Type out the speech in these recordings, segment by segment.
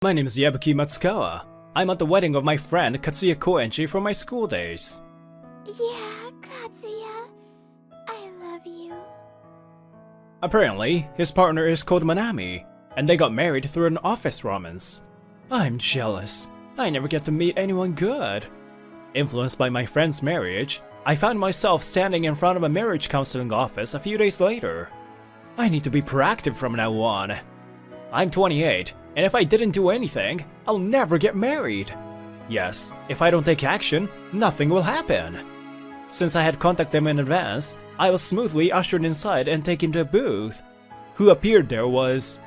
My name is Yabuki Matsukawa. I'm at the wedding of my friend Katsuya Koenji from my school days. Yeah, Katsuya. I love you. Apparently, his partner is called Manami, and they got married through an office romance. I'm jealous. I never get to meet anyone good. Influenced by my friend's marriage, I found myself standing in front of a marriage counseling office a few days later. I need to be proactive from now on. I'm 28, and if I didn't do anything, I'll never get married. Yes, if I don't take action, nothing will happen. Since I had contacted them in advance, I was smoothly ushered inside and taken to a booth. Who appeared there was...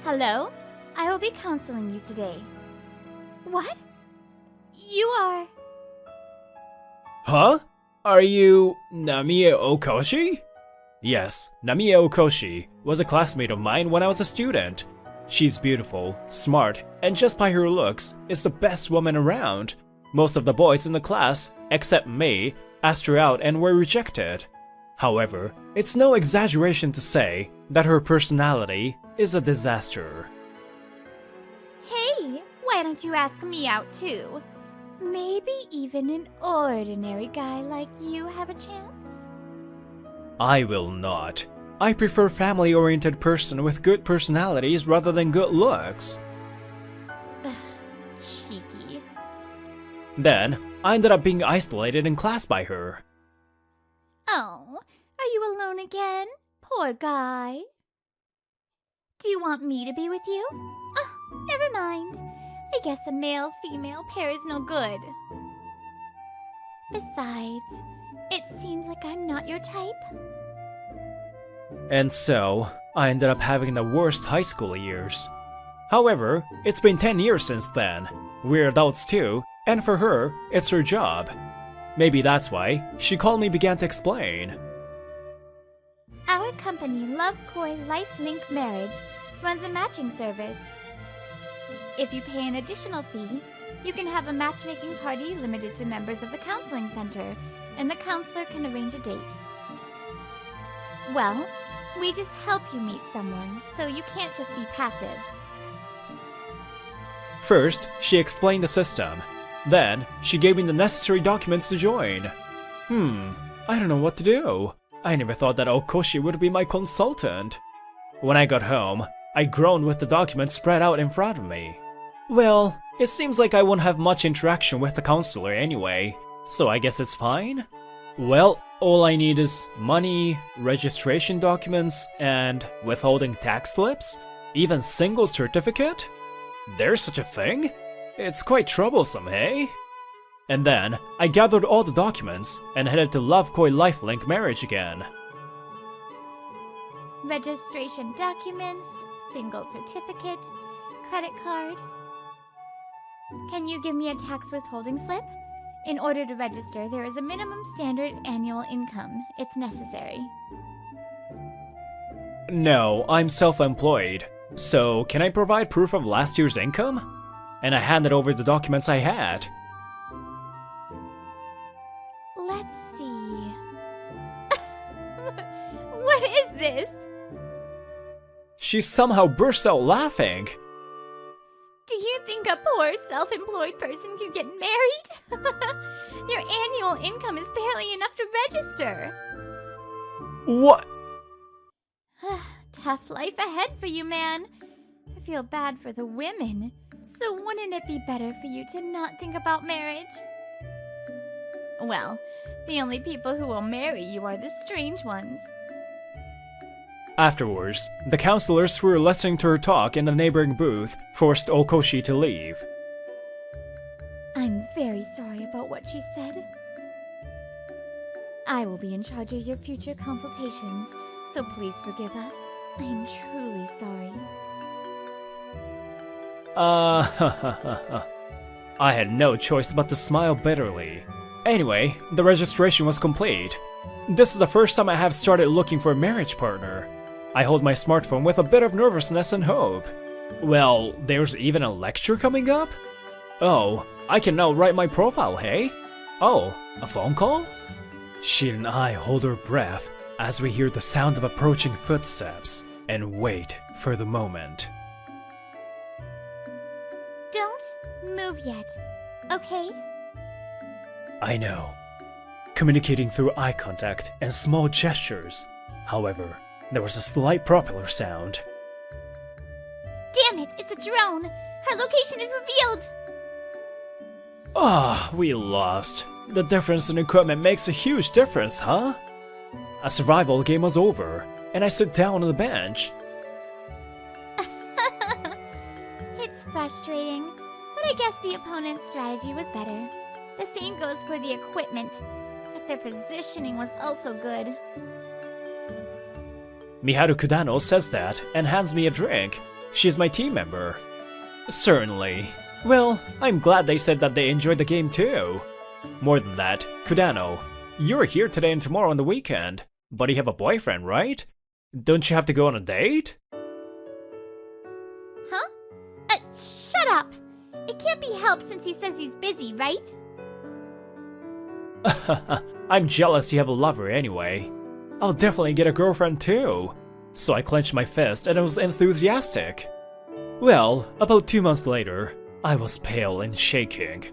Hello? I will be counseling you today. What? You are... Huh? Are you... Namie Okoshi? Yes, Namie Okoshi was a classmate of mine when I was a student. She's beautiful, smart, and just by her looks, is the best woman around. Most of the boys in the class, except me, asked her out and were rejected. However, it's no exaggeration to say that her personality is a disaster. Hey, why don't you ask me out too? Maybe even an ordinary guy like you have a chance? I will not. I prefer family-oriented person with good personalities rather than good looks. Cheeky. Then, I ended up being isolated in class by her. Oh, are you alone again? Poor guy. Do you want me to be with you? Oh, never mind. I guess a male-female pair is no good. Besides, it seems like I'm not your type. And so, I ended up having the worst high school years. However, it's been 10 years since then. We're adults too, and for her, it's her job. Maybe that's why she called me began to explain. Our company, Love Koi Lifelink Marriage, runs a matching service. If you pay an additional fee, you can have a matchmaking party limited to members of the counseling center, and the counselor can arrange a date. Well, we just help you meet someone, so you can't just be passive. First, she explained the system. Then, she gave me the necessary documents to join. I don't know what to do. I never thought that Okoshi would be my consultant. When I got home, I groaned with the documents spread out in front of me. Well, it seems like I won't have much interaction with the counselor anyway, so I guess it's fine? Well, all I need is money, registration documents, and withholding tax slips? Even single certificate? There's such a thing? It's quite troublesome, hey? And then, I gathered all the documents and headed to Love Koi Lifelink Marriage again. Registration documents, single certificate, credit card. Can you give me a tax withholding slip? In order to register, there is a minimum standard annual income. It's necessary. No, I'm self-employed. So, can I provide proof of last year's income? And I handed over the documents I had. Let's see. What is this? She somehow burst out laughing. Do you think a poor self-employed person can get married? Your annual income is barely enough to register. What? Tough life ahead for you, man. I feel bad for the women. So wouldn't it be better for you to not think about marriage? Well, the only people who will marry you are the strange ones. Afterwards, the counselors who were listening to her talk in the neighboring booth forced Okoshi to leave. I'm very sorry about what she said. I will be in charge of your future consultations, so please forgive us. I am truly sorry. I had no choice but to smile bitterly. Anyway, the registration was complete. This is the first time I have started looking for a marriage partner. I hold my smartphone with a bit of nervousness and hope. Well, there's even a lecture coming up? Oh, I can now write my profile, hey? Oh, a phone call? She and I hold our breath as we hear the sound of approaching footsteps and wait for the moment. Don't move yet, okay? I know. Communicating through eye contact and small gestures. However, there was a slight propeller sound. Damn it, it's a drone! Her location is revealed! Ah, we lost. The difference in equipment makes a huge difference, huh? A survival game was over, and I sit down on the bench. It's frustrating, but I guess the opponent's strategy was better. The same goes for the equipment, but their positioning was also good. Miharu Kudano says that and hands me a drink. She's my team member. Certainly. Well, I'm glad they said that they enjoyed the game too. More than that, Kudano, you're here today and tomorrow on the weekend, but you have a boyfriend, right? Don't you have to go on a date? Huh? Shut up! It can't be helped since he says he's busy, right? I'm jealous you have a lover anyway. I'll definitely get a girlfriend too. So I clenched my fist and I was enthusiastic. Well, about 2 months later, I was pale and shaking.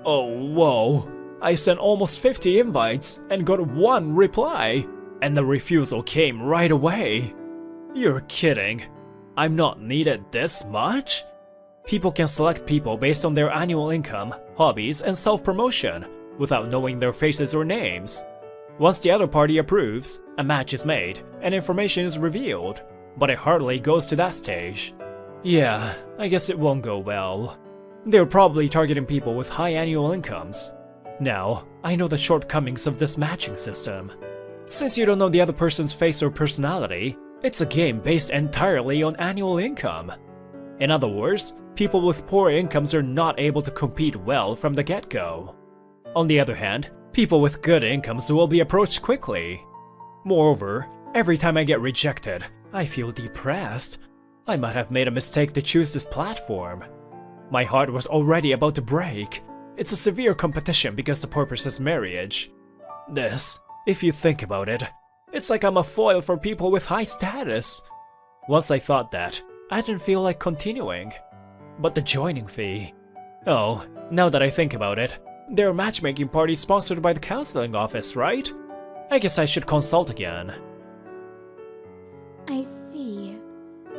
Oh, whoa. I sent almost 50 invites and got one reply, and the refusal came right away. You're kidding. I'm not needed this much? People can select people based on their annual income, hobbies, and self-promotion, without knowing their faces or names. Once the other party approves, a match is made, and information is revealed, but it hardly goes to that stage. Yeah, I guess it won't go well. They're probably targeting people with high annual incomes. Now, I know the shortcomings of this matching system. Since you don't know the other person's face or personality, it's a game based entirely on annual income. In other words, people with poor incomes are not able to compete well from the get-go. On the other hand, people with good incomes will be approached quickly. Moreover, every time I get rejected, I feel depressed. I might have made a mistake to choose this platform. My heart was already about to break. It's a severe competition because the purpose is marriage. This, if you think about it, it's like I'm a foil for people with high status. Once I thought that, I didn't feel like continuing. But the joining fee... Oh, now that I think about it, there are matchmaking parties sponsored by the counseling office, right? I guess I should consult again. I see.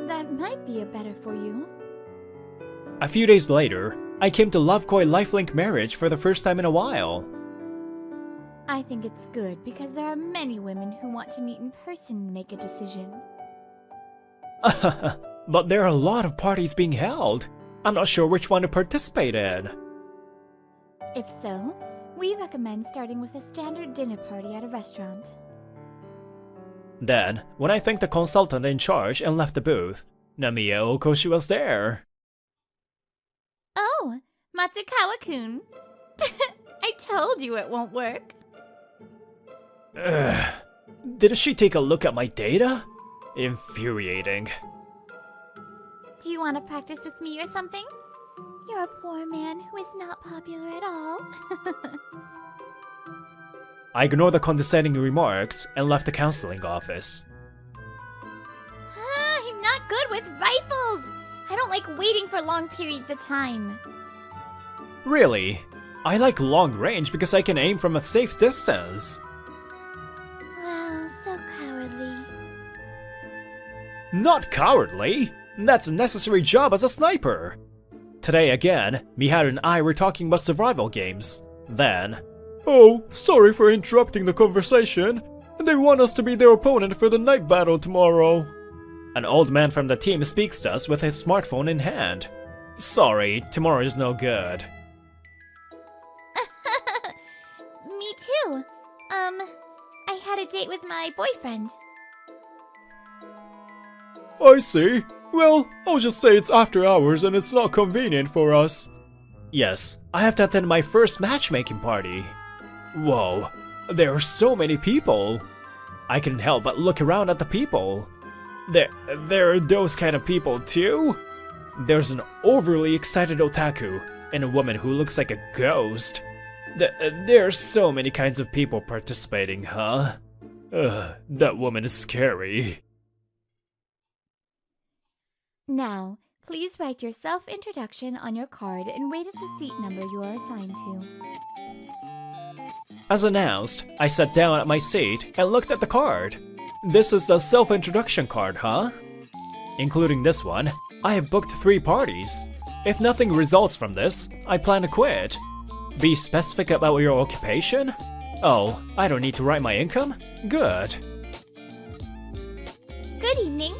That might be a better for you. A few days later, I came to Lovekoi Lifelink Marriage for the first time in a while. I think it's good because there are many women who want to meet in person and make a decision. But there are a lot of parties being held. I'm not sure which one to participate in. If so, we recommend starting with a standard dinner party at a restaurant. Then, when I thanked the consultant in charge and left the booth, Namiya Okoshi was there. Oh, Matsukawa-kun. I told you it won't work. Ugh. Did she take a look at my data? Infuriating. Do you want to practice with me or something? You're a poor man who is not popular at all. I ignored the condescending remarks and left the counseling office. I'm not good with rifles! I don't like waiting for long periods of time. Really? I like long range because I can aim from a safe distance. Wow, so cowardly. Not cowardly! That's a necessary job as a sniper! Today again, Miharu and I were talking about survival games. Then... Oh, sorry for interrupting the conversation. They want us to be their opponent for the night battle tomorrow. An old man from the team speaks to us with his smartphone in hand. Sorry, tomorrow is no good. Me too. I had a date with my boyfriend. I see. Well, I'll just say it's after hours and it's not convenient for us. Yes, I have to attend my first matchmaking party. Whoa, there are so many people. I couldn't help but look around at the people. There are those kind of people too? There's an overly excited otaku and a woman who looks like a ghost. There are so many kinds of people participating, huh? That woman is scary. Now, Please write your self-introduction on your card and wait at the seat number you are assigned to. As announced, I sat down at my seat and looked at the card. This is the self-introduction card, huh? Including this one, I have booked 3 parties. If nothing results from this, I plan to quit. Be specific about your occupation? Oh, I don't need to write my income? Good. Good evening.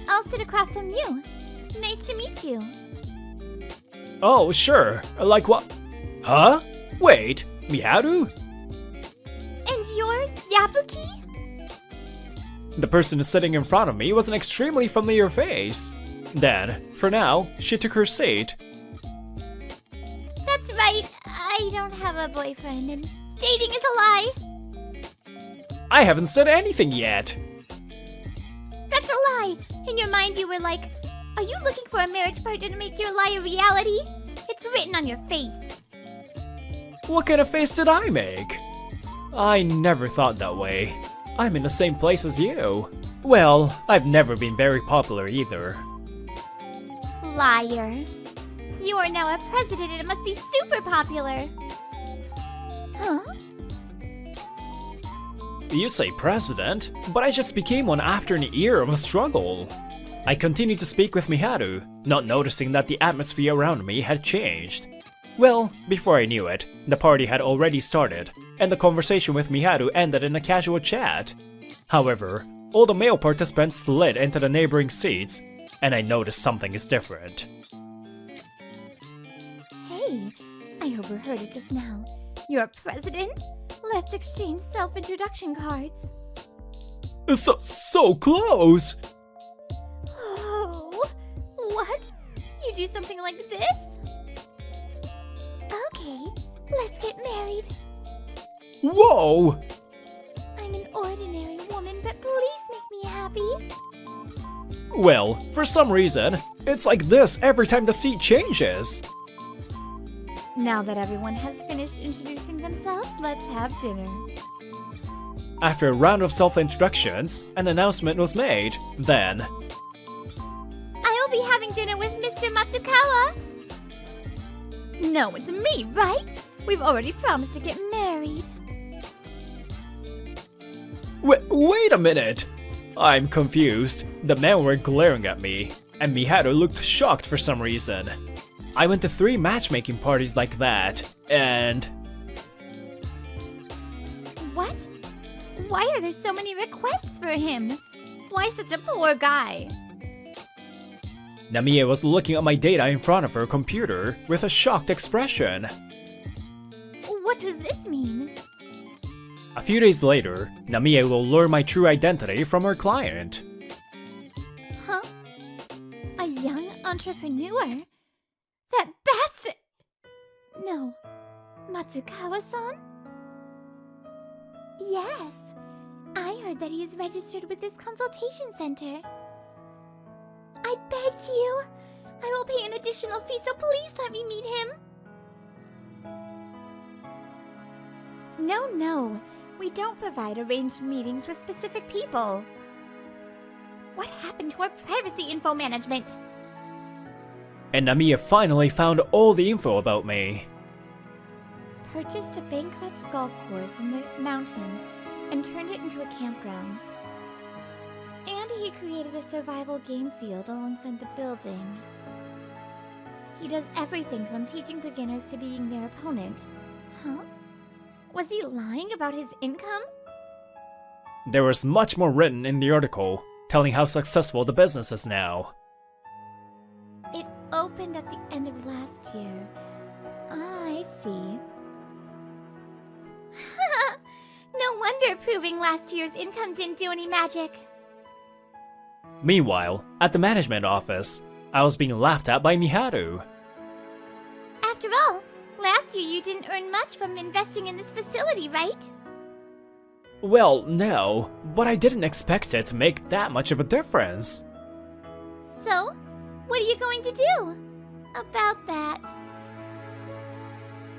I'll sit across from you. Nice to meet you. Oh, sure. Like what? Huh? Wait, Miharu? And you're Yabuki? The person sitting in front of me was an extremely familiar face. Then, for now, she took her seat. That's right. I don't have a boyfriend and dating is a lie. I haven't said anything yet. That's a lie. In your mind you were like, are you looking for a marriage partner to make your lie a reality? It's written on your face. What kind of face did I make? I never thought that way. I'm in the same place as you. Well, I've never been very popular either. Liar. You are now a president and it must be super popular. Huh? You say president, but I just became one after an year of a struggle. I continued to speak with Miharu, not noticing that the atmosphere around me had changed. Well, before I knew it, the party had already started, and the conversation with Miharu ended in a casual chat. However, all the male participants slid into the neighboring seats, and I noticed something is different. Hey, I overheard it just now. You're president? Let's exchange self-introduction cards. So close! Oh, what? You do something like this? Okay, let's get married. Whoa! I'm an ordinary woman, but please make me happy. Well, for some reason, it's like this every time the seat changes. Now that everyone has finished introducing themselves, let's have dinner. After a round of self-introductions, an announcement was made. Then, I'll be having dinner with Mr. Matsukawa. No, it's me, right? We've already promised to get married. Wait a minute! I'm confused. The men were glaring at me, and Miharu looked shocked for some reason. I went to 3 matchmaking parties like that, and... What? Why are there so many requests for him? Why such a poor guy? Namiya was looking at my data in front of her computer with a shocked expression. What does this mean? A few days later, Namiya will learn my true identity from her client. Huh? A young entrepreneur? That bastard! No. Matsukawa-san? Yes. I heard that he is registered with this consultation center. I beg you. I will pay an additional fee, so please let me meet him. No. We don't provide arranged meetings with specific people. What happened to our privacy info management? And Namiya finally found all the info about me. Purchased a bankrupt golf course in the mountains and turned it into a campground. And he created a survival game field alongside the building. He does everything from teaching beginners to being their opponent. Huh? Was he lying about his income? There was much more written in the article, telling how successful the business is now. It opened at the end of last year. I see. No wonder proving last year's income didn't do any magic. Meanwhile, at the management office, I was being laughed at by Miharu. After all, last year you didn't earn much from investing in this facility, right? Well, no, but I didn't expect it to make that much of a difference. So, what are you going to do about that?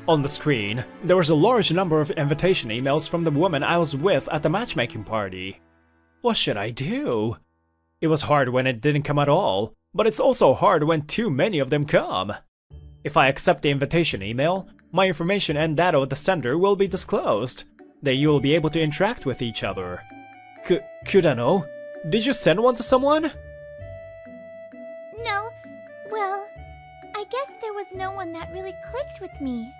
On the screen, there was a large number of invitation emails from the woman I was with at the matchmaking party. What should I do? It was hard when it didn't come at all, but it's also hard when too many of them come. If I accept the invitation email, my information and that of the sender will be disclosed. Then you will be able to interact with each other. Kurano, did you send one to someone? No, well, I guess there was no one that really clicked with me.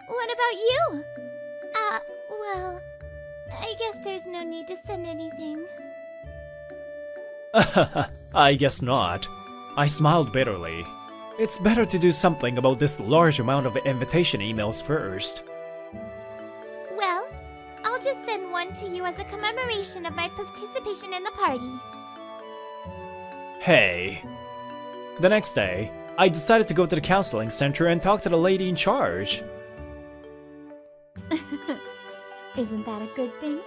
What about you? Well, I guess there's no need to send anything. I guess not. I smiled bitterly. It's better to do something about this large amount of invitation emails first. Well, I'll just send one to you as a commemoration of my participation in the party. Hey. The next day, I decided to go to the counseling center and talk to the lady in charge. Isn't that a good thing?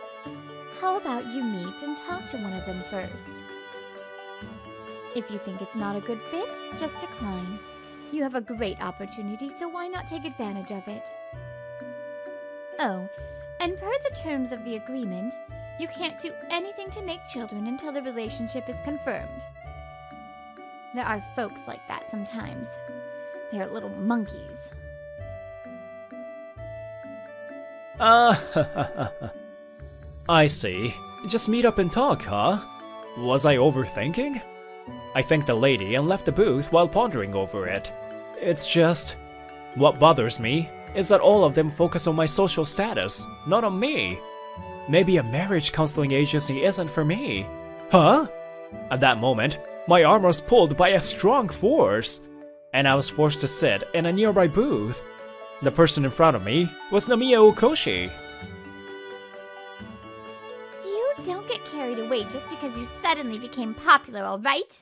How about you meet and talk to one of them first? If you think it's not a good fit, just decline. You have a great opportunity, so why not take advantage of it? Oh, and per the terms of the agreement, you can't do anything to make children until the relationship is confirmed. There are folks like that sometimes. They are little monkeys. I see. Just meet up and talk, huh? Was I overthinking? I thanked the lady and left the booth while pondering over it. It's just... what bothers me is that all of them focus on my social status, not on me. Maybe a marriage counseling agency isn't for me. Huh? At that moment, my arm was pulled by a strong force, and I was forced to sit in a nearby booth. The person in front of me was Namiya Okoshi. You don't get carried away just because you suddenly became popular, alright?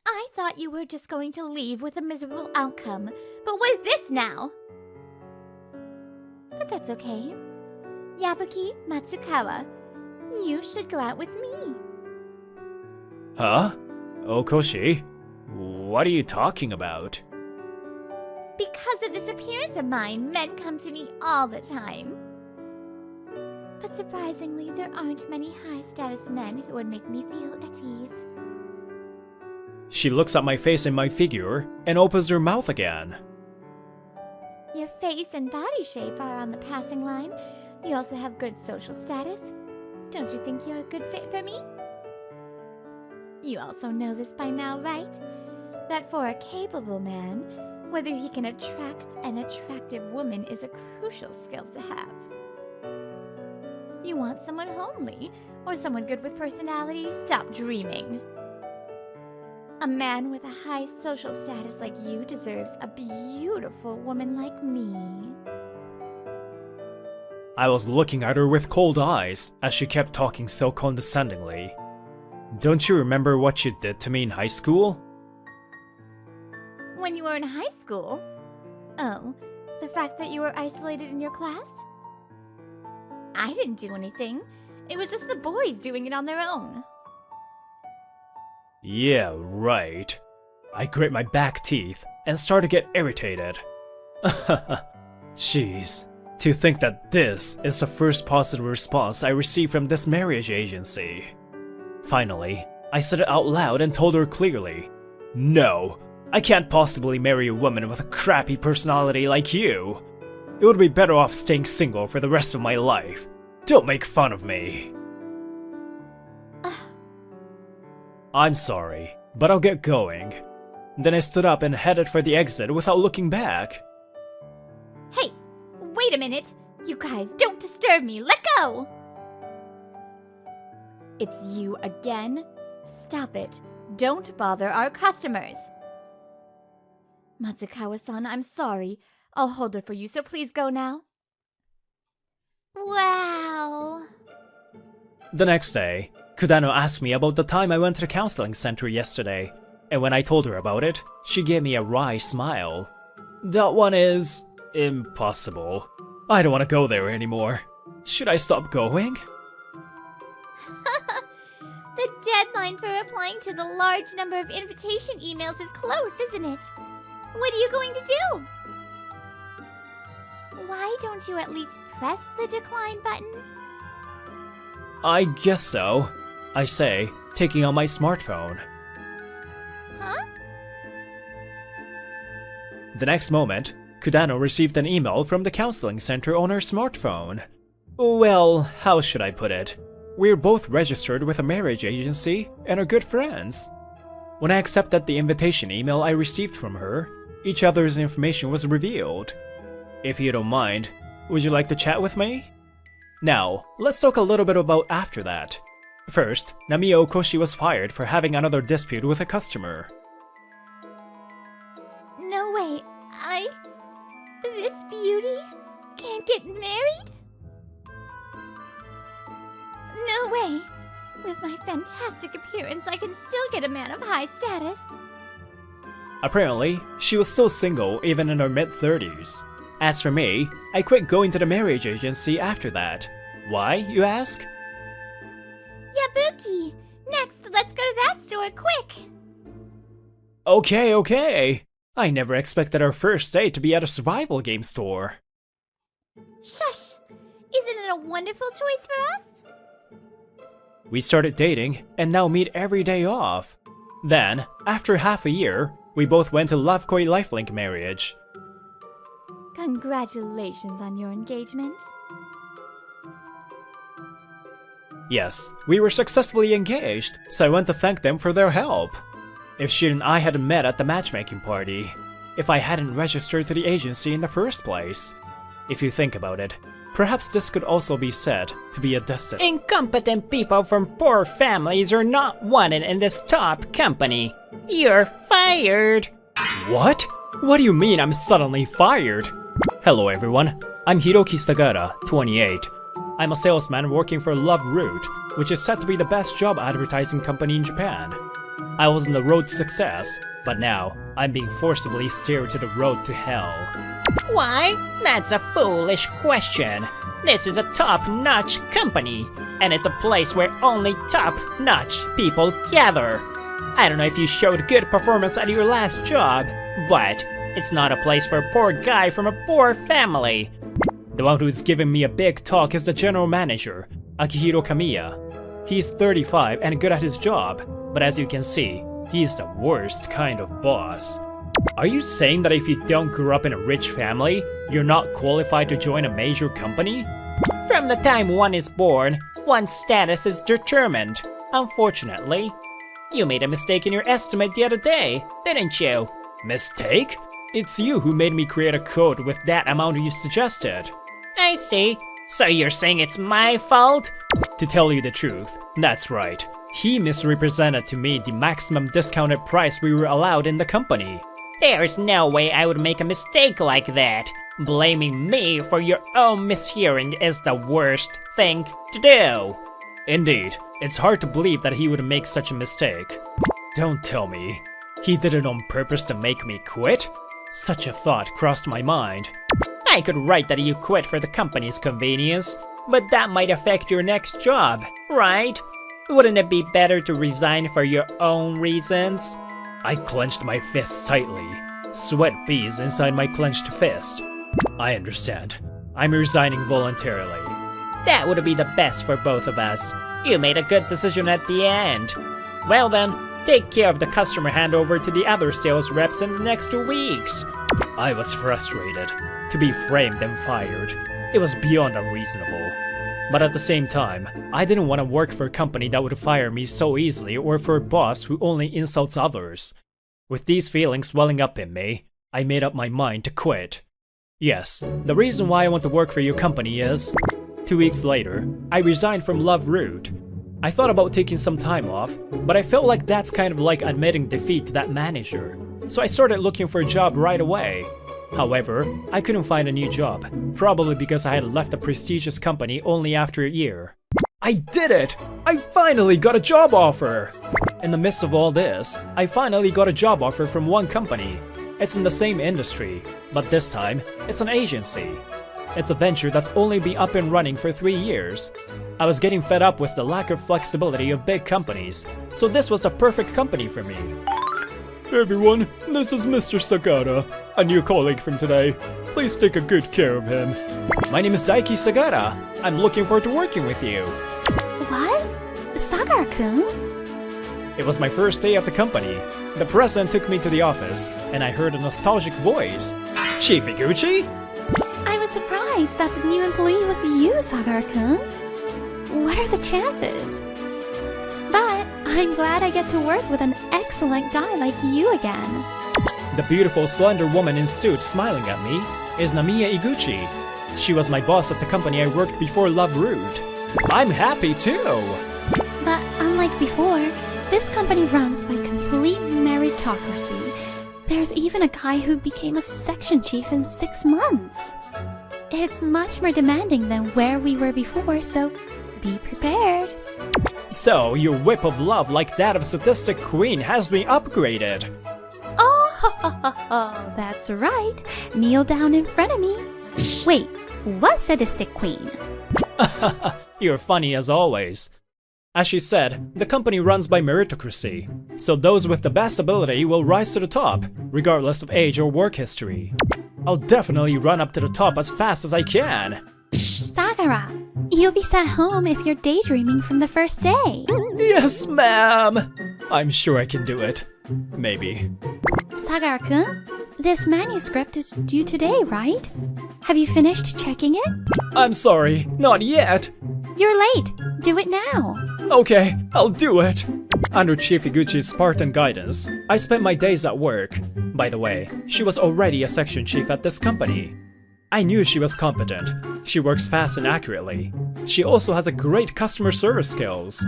I thought you were just going to leave with a miserable outcome, but what is this now? But that's okay. Yabuki Matsukawa, you should go out with me. Huh? Okoshi? What are you talking about? Because of this appearance of mine, men come to me all the time. But surprisingly, there aren't many high-status men who would make me feel at ease. She looks at my face and my figure and opens her mouth again. Your face and body shape are on the passing line. You also have good social status. Don't you think you're a good fit for me? You also know this by now, right? That for a capable man, whether he can attract an attractive woman is a crucial skill to have. You want someone homely or someone good with personality? Stop dreaming. A man with a high social status like you deserves a beautiful woman like me. I was looking at her with cold eyes as she kept talking so condescendingly. Don't you remember what you did to me in high school? When you were in high school? Oh, the fact that you were isolated in your class? I didn't do anything. It was just the boys doing it on their own. Yeah, right. I grit my back teeth and start to get irritated. Jeez, to think that this is the first positive response I received from this marriage agency. Finally, I said it out loud and told her clearly, no, I can't possibly marry a woman with a crappy personality like you. It would be better off staying single for the rest of my life. Don't make fun of me. I'm sorry, but I'll get going. Then I stood up and headed for the exit without looking back. Hey, wait a minute! You guys, don't disturb me! Let go! It's you again? Stop it. Don't bother our customers. Matsukawa-san, I'm sorry. I'll hold her for you, so please go now. Wow. The next day, Kudano asked me about the time I went to the counseling center yesterday, and when I told her about it, she gave me a wry smile. That one is... impossible. I don't want to go there anymore. Should I stop going? The deadline for replying to the large number of invitation emails is close, isn't it? What are you going to do? Why don't you at least press the decline button? I guess so, I say, taking out my smartphone. Huh? The next moment, Kudano received an email from the counseling center on her smartphone. Well, how should I put it? We're both registered with a marriage agency and are good friends. When I accepted the invitation email I received from her, each other's information was revealed. If you don't mind, would you like to chat with me? Now, let's talk a little bit about after that. First, Namiya Okoshi was fired for having another dispute with a customer. No way. This beauty can't get married? No way. With my fantastic appearance, I can still get a man of high status. Apparently, she was still single even in her mid-30s. As for me, I quit going to the marriage agency after that. Why, you ask? Yabuki! Next, let's go to that store, quick! Okay. I never expected our first date to be at a survival game store. Shush! Isn't it a wonderful choice for us? We started dating and now meet every day off. Then, after half a year, we both went to Lovekoi Lifelink marriage. Congratulations on your engagement. Yes, we were successfully engaged, so I went to thank them for their help. If she and I hadn't met at the matchmaking party, if I hadn't registered to the agency in the first place. If you think about it, perhaps this could also be said to be a destiny. Incompetent people from poor families are not wanted in this top company. You're fired. What? What do you mean I'm suddenly fired? Hello everyone, I'm Hiroki Sagara, 28. I'm a salesman working for Love Root, which is said to be the best job advertising company in Japan. I was on the road to success, but now I'm being forcibly steered to the road to hell. Why? That's a foolish question. This is a top-notch company, and it's a place where only top-notch people gather. I don't know if you showed good performance at your last job, but it's not a place for a poor guy from a poor family. The one who's giving me a big talk is the general manager, Akihiro Kamiya. He's 35 and good at his job, but as you can see, he's the worst kind of boss. Are you saying that if you don't grow up in a rich family, you're not qualified to join a major company? From the time one is born, one's status is determined. Unfortunately, you made a mistake in your estimate the other day, didn't you? Mistake? It's you who made me create a code with that amount you suggested. I see. So you're saying it's my fault? To tell you the truth, that's right. He misrepresented to me the maximum discounted price we were allowed in the company. There's no way I would make a mistake like that. Blaming me for your own mishearing is the worst thing to do. Indeed, it's hard to believe that he would make such a mistake. Don't tell me. He did it on purpose to make me quit? Such a thought crossed my mind. I could write that you quit for the company's convenience, but that might affect your next job, right? Wouldn't it be better to resign for your own reasons? I clenched my fists tightly. Sweat beads inside my clenched fist. I understand. I'm resigning voluntarily. That would be the best for both of us. You made a good decision at the end. Well then, take care of the customer handover to the other sales reps in the next 2 weeks. I was frustrated. To be framed and fired, it was beyond unreasonable. But at the same time, I didn't want to work for a company that would fire me so easily or for a boss who only insults others. With these feelings welling up in me, I made up my mind to quit. Yes, the reason why I want to work for your company is... 2 weeks later, I resigned from Love Root. I thought about taking some time off, but I felt like that's kind of like admitting defeat to that manager. So I started looking for a job right away. However, I couldn't find a new job, probably because I had left a prestigious company only after a year. I did it! I finally got a job offer! In the midst of all this, I finally got a job offer from one company. It's in the same industry, but this time, it's an agency. It's a venture that's only been up and running for 3 years. I was getting fed up with the lack of flexibility of big companies, so this was the perfect company for me. Hey everyone, this is Mr. Sagara, a new colleague from today. Please take a good care of him. My name is Daiki Sagara. I'm looking forward to working with you. What? Sagara-kun? It was my first day at the company. The president took me to the office, and I heard a nostalgic voice. Chief Iguchi? I was surprised that the new employee was you, Sagara-kun. What are the chances? But I'm glad I get to work with an excellent guy like you again. The beautiful, slender woman in suit smiling at me is Namiya Iguchi. She was my boss at the company I worked before Love Root. I'm happy too! But unlike before, this company runs by complete meritocracy. There's even a guy who became a section chief in 6 months. It's much more demanding than where we were before, so be prepared. So, your whip of love like that of Sadistic Queen has been upgraded. Oh, ho, ho, ho, ho, that's right. Kneel down in front of me. Wait, what sadistic queen? You're funny as always. As she said, the company runs by meritocracy, so those with the best ability will rise to the top, regardless of age or work history. I'll definitely run up to the top as fast as I can. Sagara, you'll be sent home if you're daydreaming from the first day. Yes, ma'am! I'm sure I can do it. Maybe. Sagara-kun, this manuscript is due today, right? Have you finished checking it? I'm sorry, not yet! You're late. Do it now. Okay, I'll do it! Under Chief Iguchi's Spartan guidance, I spent my days at work. By the way, she was already a section chief at this company. I knew she was competent. She works fast and accurately. She also has a great customer service skills.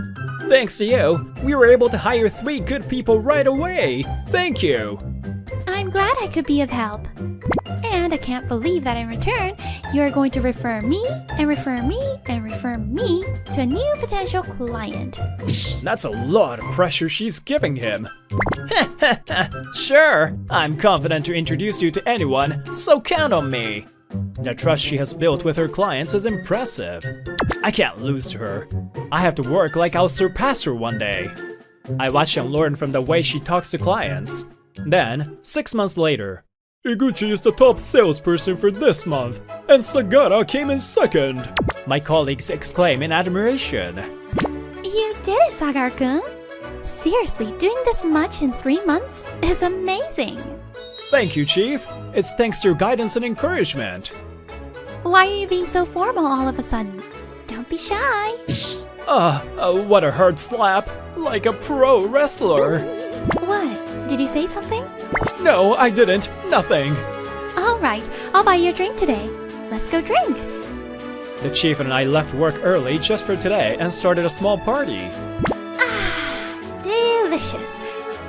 Thanks to you, we were able to hire 3 good people right away! Thank you! I'm glad I could be of help. And I can't believe that in return, you're going to refer me, and refer me, and refer me to a new potential client. That's a lot of pressure she's giving him. Sure, I'm confident to introduce you to anyone, so count on me. The trust she has built with her clients is impressive. I can't lose to her. I have to work like I'll surpass her one day. I watch and learn from the way she talks to clients. Then, 6 months later, Iguchi is the top salesperson for this month, and Sagara came in second. My colleagues exclaim in admiration. You did it, Sagara-kun. Seriously, doing this much in 3 months is amazing. Thank you, Chief. It's thanks to your guidance and encouragement. Why are you being so formal all of a sudden? Don't be shy. What a hard slap. Like a pro wrestler. What? Did you say something? No, I didn't. Nothing. Alright, I'll buy you a drink today. Let's go drink. The Chief and I left work early just for today and started a small party. Ah, delicious.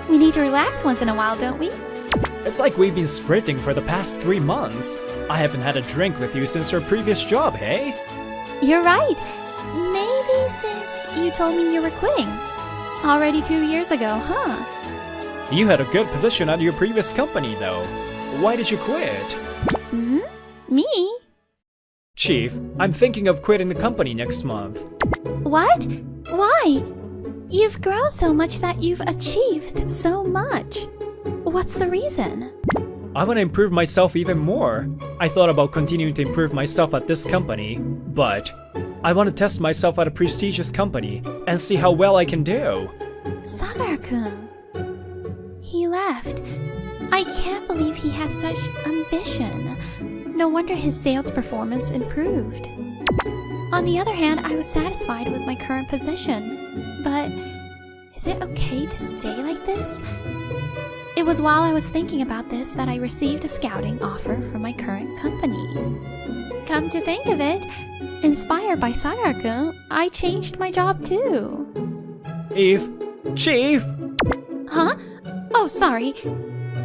We need to relax once in a while, don't we? It's like we've been sprinting for the past 3 months. I haven't had a drink with you since our previous job, hey? You're right. Maybe since you told me you were quitting. Already 2 years ago, huh? You had a good position at your previous company, though. Why did you quit? Hmm? Me? Chief, I'm thinking of quitting the company next month. What? Why? You've grown so much that you've achieved so much. What's the reason? I want to improve myself even more. I thought about continuing to improve myself at this company, but I want to test myself at a prestigious company and see how well I can do. Sagara-kun. He left. I can't believe he has such ambition. No wonder his sales performance improved. On the other hand, I was satisfied with my current position. But is it okay to stay like this? It was while I was thinking about this that I received a scouting offer from my current company. Come to think of it, inspired by Sagara-kun, I changed my job too. Eve? Chief? Huh? Oh, sorry.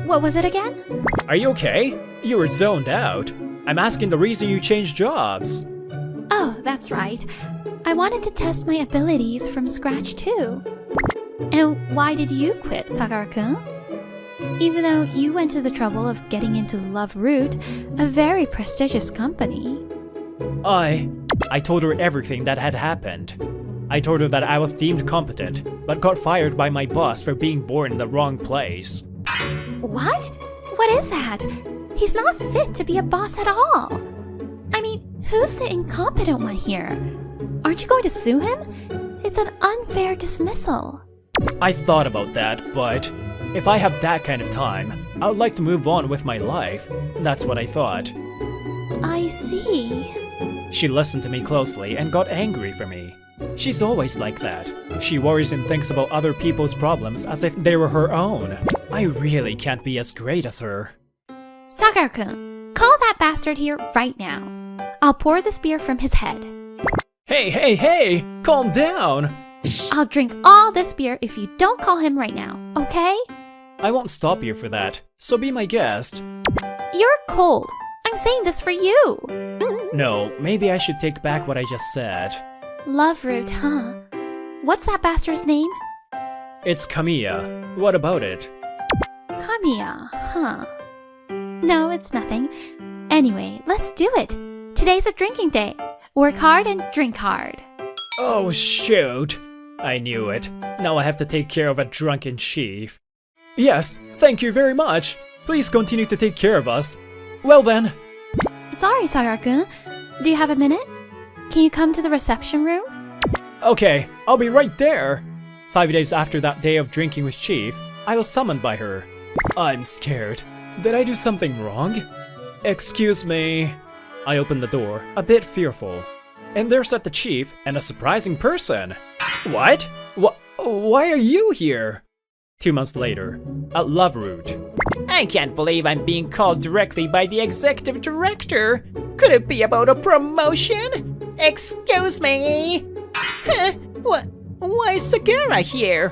What was it again? Are you okay? You were zoned out. I'm asking the reason you changed jobs. Oh, that's right. I wanted to test my abilities from scratch too. And why did you quit, Sagara-kun? Even though you went to the trouble of getting into Love Root, a very prestigious company. I told her everything that had happened. I told her that I was deemed competent, but got fired by my boss for being born in the wrong place. What? What is that? He's not fit to be a boss at all. I mean, who's the incompetent one here? Aren't you going to sue him? It's an unfair dismissal. I thought about that, but if I have that kind of time, I would like to move on with my life. That's what I thought. I see. She listened to me closely and got angry for me. She's always like that. She worries and thinks about other people's problems as if they were her own. I really can't be as great as her. Sakura-kun, call that bastard here right now. I'll pour this beer from his head. Hey! Calm down! I'll drink all this beer if you don't call him right now, okay? I won't stop you for that, so be my guest. You're cold. I'm saying this for you. No, maybe I should take back what I just said. Love root, huh? What's that bastard's name? It's Kamiya. What about it? Kamiya, huh? No, it's nothing. Anyway, let's do it. Today's a drinking day. Work hard and drink hard. Oh, shoot. I knew it. Now I have to take care of a drunken chief. Yes, thank you very much. Please continue to take care of us. Well then. Sorry, Sakura-kun. Do you have a minute? Can you come to the reception room? Okay, I'll be right there. 5 days after that day of drinking with Chief, I was summoned by her. I'm scared. Did I do something wrong? Excuse me. I opened the door, a bit fearful. And there sat the Chief and a surprising person. What? Why are you here? 2 months later, at Love Root. I can't believe I'm being called directly by the executive director. Could it be about a promotion? Excuse me? Huh? Why is Sagara here?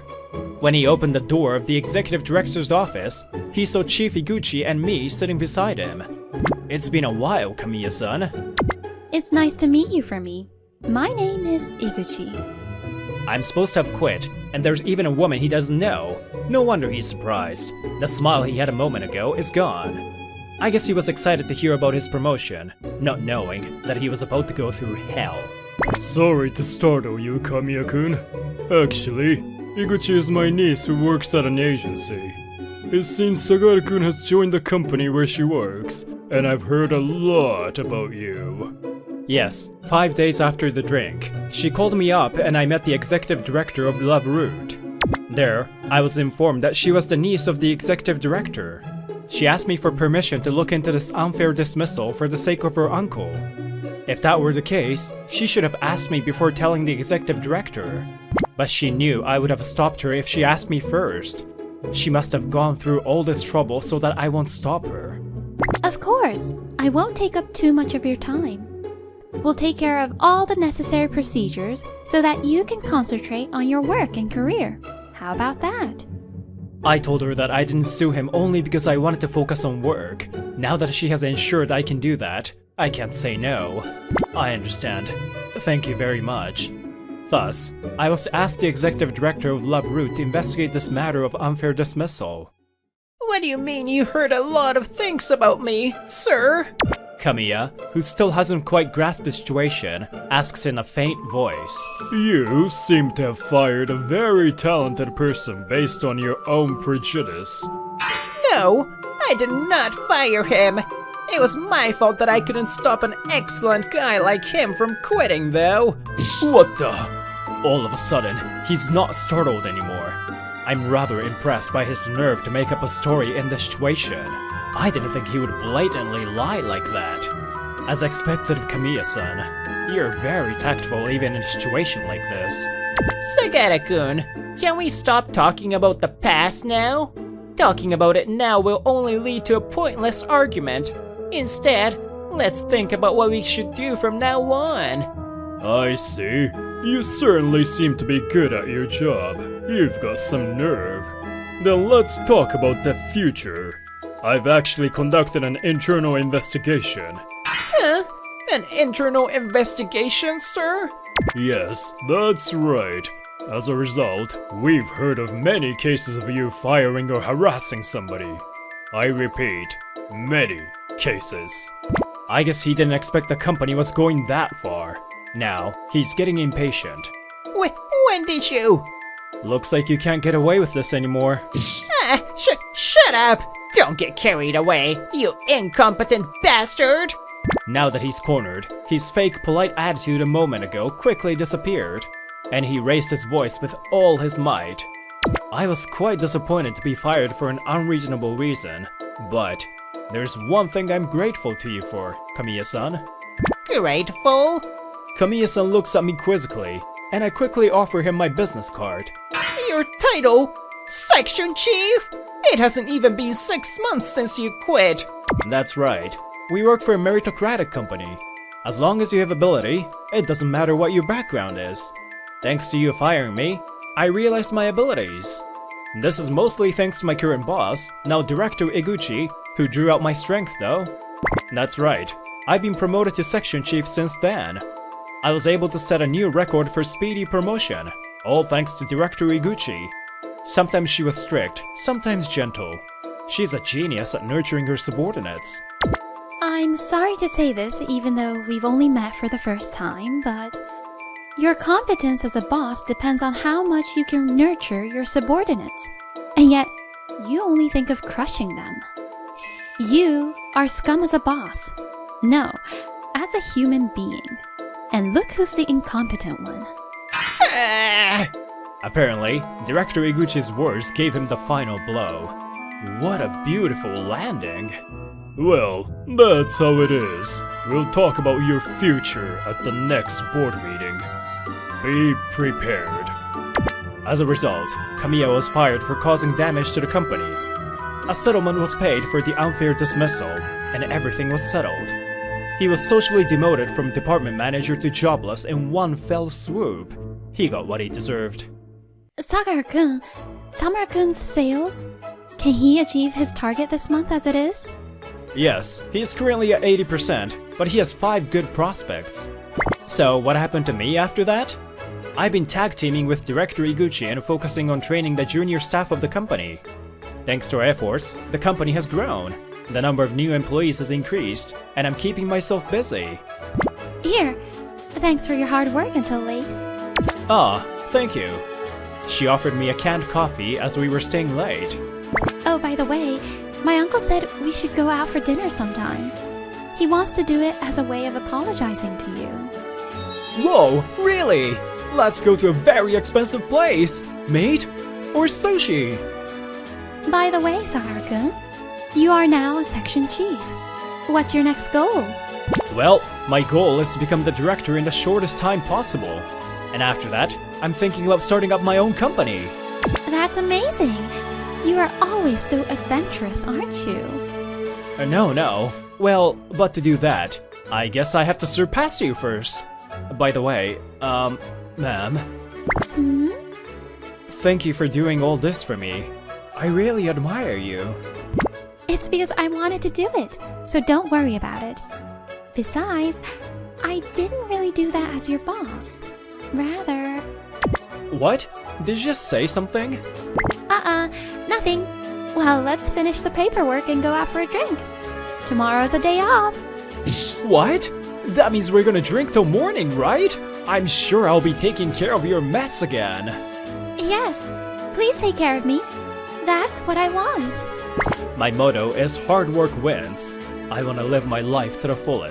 When he opened the door of the executive director's office, he saw Chief Iguchi and me sitting beside him. It's been a while, Kamiya-san. It's nice to meet you for me. My name is Iguchi. I'm supposed to have quit, and there's even a woman he doesn't know. No wonder he's surprised. The smile he had a moment ago is gone. I guess he was excited to hear about his promotion, not knowing that he was about to go through hell. Sorry to startle you, Kamiya-kun. Actually, Iguchi is my niece who works at an agency. It seems Sagara-kun has joined the company where she works, and I've heard a lot about you. Yes, 5 days after the drink, she called me up and I met the executive director of Love Root. There, I was informed that she was the niece of the executive director. She asked me for permission to look into this unfair dismissal for the sake of her uncle. If that were the case, she should have asked me before telling the executive director. But she knew I would have stopped her if she asked me first. She must have gone through all this trouble so that I won't stop her. Of course, I won't take up too much of your time. We'll take care of all the necessary procedures so that you can concentrate on your work and career. How about that? I told her that I didn't sue him only because I wanted to focus on work. Now that she has ensured I can do that, I can't say no. I understand. Thank you very much. Thus, I was to ask the executive director of Love Root to investigate this matter of unfair dismissal. What do you mean you heard a lot of things about me, sir? Kamiya, who still hasn't quite grasped the situation, asks in a faint voice. You seem to have fired a very talented person based on your own prejudice. No, I did not fire him. It was my fault that I couldn't stop an excellent guy like him from quitting, though. What the? All of a sudden, he's not startled anymore. I'm rather impressed by his nerve to make up a story in this situation. I didn't think he would blatantly lie like that. As expected of Kamiya-san, you're very tactful even in a situation like this. Sagara-kun, can we stop talking about the past now? Talking about it now will only lead to a pointless argument. Instead, let's think about what we should do from now on. I see. You certainly seem to be good at your job. You've got some nerve. Then let's talk about the future. I've actually conducted an internal investigation. Huh? An internal investigation, sir? Yes, that's right. As a result, we've heard of many cases of you firing or harassing somebody. I repeat, many cases. I guess he didn't expect the company was going that far. Now, he's getting impatient. When did you? Looks like you can't get away with this anymore. Shut up! Don't get carried away, you incompetent bastard! Now that he's cornered, his fake polite attitude a moment ago quickly disappeared, and he raised his voice with all his might. I was quite disappointed to be fired for an unreasonable reason, but there's one thing I'm grateful to you for, Kamiya-san. Grateful? Kamiya-san looks at me quizzically, and I quickly offer him my business card. Your title? Section Chief? It hasn't even been 6 months since you quit. That's right. We work for a meritocratic company. As long as you have ability, it doesn't matter what your background is. Thanks to you firing me, I realized my abilities. This is mostly thanks to my current boss, now Director Iguchi, who drew out my strength though. That's right, I've been promoted to Section Chief since then. I was able to set a new record for speedy promotion, all thanks to Director Iguchi. Sometimes she was strict, sometimes gentle. She's a genius at nurturing her subordinates. I'm sorry to say this, even though we've only met for the first time, but your competence as a boss depends on how much you can nurture your subordinates. And yet, you only think of crushing them. You are scum as a boss. No, as a human being. And look who's the incompetent one. Apparently, Director Iguchi's words gave him the final blow. What a beautiful landing. Well, that's how it is. We'll talk about your future at the next board meeting. Be prepared. As a result, Kamiya was fired for causing damage to the company. A settlement was paid for the unfair dismissal, and everything was settled. He was socially demoted from department manager to jobless in one fell swoop. He got what he deserved. Sagaru-kun, Tamara-kun's sales? Can he achieve his target this month as it is? Yes, he is currently at 80%, but he has 5 good prospects. So what happened to me after that? I've been tag teaming with Director Iguchi and focusing on training the junior staff of the company. Thanks to our efforts, the company has grown. The number of new employees has increased, and I'm keeping myself busy. Here, thanks for your hard work until late. Ah, thank you. She offered me a canned coffee as we were staying late. Oh, by the way, my uncle said we should go out for dinner sometime. He wants to do it as a way of apologizing to you. Whoa, really? Let's go to a very expensive place. Meat or sushi? By the way, Sagaru-kun, you are now a section chief. What's your next goal? Well, my goal is to become the director in the shortest time possible. And after that, I'm thinking about starting up my own company. That's amazing. You are always so adventurous, aren't you? No. Well, but to do that, I guess I have to surpass you first. By the way, ma'am. Hmm? Thank you for doing all this for me. I really admire you. It's because I wanted to do it, so don't worry about it. Besides, I didn't really do that as your boss. Rather... What? Did you just say something? Nothing. Well, let's finish the paperwork and go out for a drink. Tomorrow's a day off. What? That means we're gonna drink till morning, right? I'm sure I'll be taking care of your mess again. Yes, please take care of me. That's what I want. My motto is hard work wins. I want to live my life to the fullest.